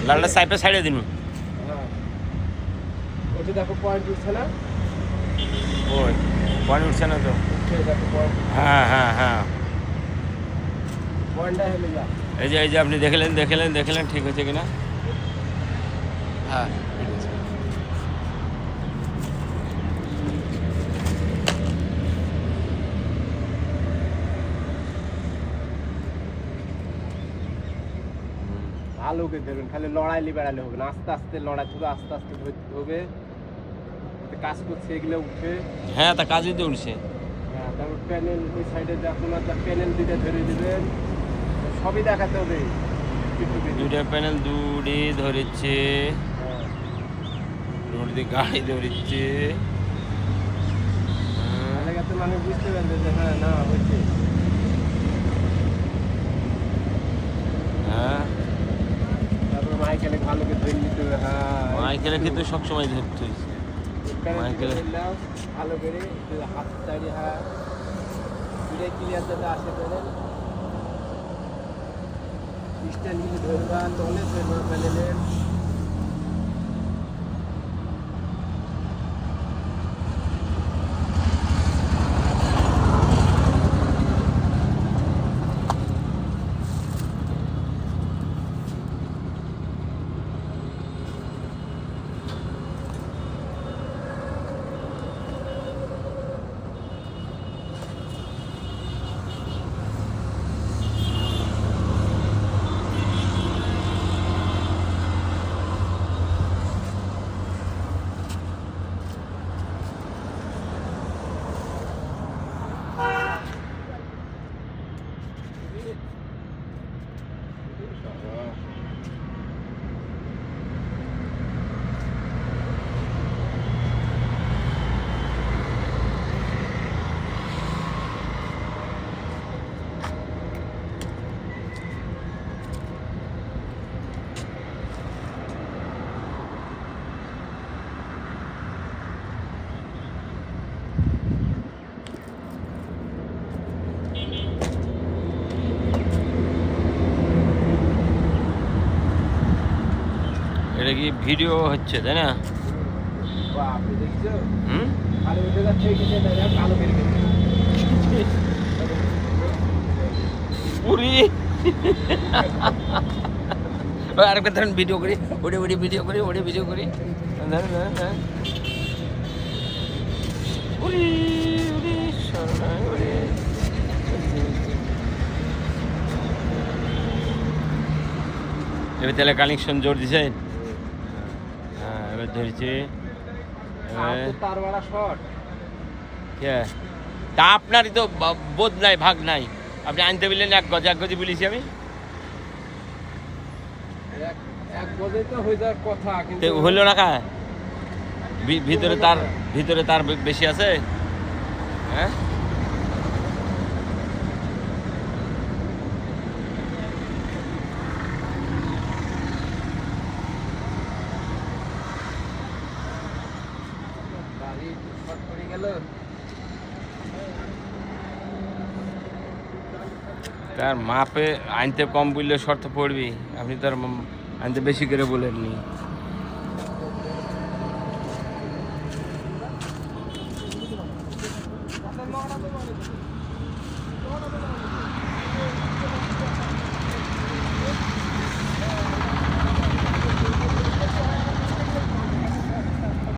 লালটা সাইপে সাইডে দিন। হ্যাঁ ওটা দেখো পয়েন্ট উঠছে না? ওই পয়েন্ট উঠছে না তো। উঠছে দেখো পয়েন্ট। হ্যাঁ হ্যাঁ হ্যাঁ, পয়েন্টটা হেলে যা। এই যে আপনি দেখলেন ঠিক হচ্ছে কিনা। হ্যাঁ ঠিক আছে। ভালো করে ধরবেন, খালি লড়াইলে বেড়ালে হবে না, আস্তে আস্তে লড়াইতে হবে, আস্তে আস্তে ধরতে হবে। কাজ করছে এগুলো উঠে। হ্যাঁ তা কাজই তো উঠছে। হ্যাঁ তারপর প্যানেল ওই সাইডে আপনার যা প্যানেল দুইটা ধরে দেবেন, সবই দেখাতে হবে। দুইটা প্যানেল দুটি ধরেছে, হ্যাঁ দুটি গাড়ি ধরেছে। তাহলে যাতে মানুষ বুঝতে পারবে যে হ্যাঁ না হয়েছে। হ্যাঁ তারপর মাইকেলে ভালো করে ধরে নিতে হবে। হ্যাঁ মাইকেলের ক্ষেত্রে সবসময় ধরতে হয়েছে। মাইকেলে ভালো করে হাত চারি হাত দুটাই ক্লিয়ার যাতে আসে প্যানেল। স্ট্যান্ডগুলি ধরবা তলে ধরবা প্যানেলের। এটা কি ভিডিও হচ্ছে তাই না? আপনি দেখছো হুম কালো উঠে যাচ্ছে, কালো বেরিয়ে গেছে। পুরি আরেকটা ধরেন ভিডিও করি, ওটি ভিডিও করি, ভিডিও করি। ধরেন উরি উরি সরনাই উরি। এবার তাহলে কানেকশন জোর দিছেন। হ্যাঁ এবার ধরেছি। তারওয়ালা শর্ট। তা আপনারই তো বোধ নাই, ভাগ নাই। আপনি আনতে বললেন এক গজে বলেছি আমি। এক গজে তো হয়ে যাওয়ার কথা, কিন্তু হইল না কা ভিতরে তার বেশি আছে। হ্যাঁ গাড়ি শর্ট পড়ে গেল। তার মাপে আনতে কম বললে শর্ত পড়বি, আপনি তার আনতে বেশি করে বলেননি।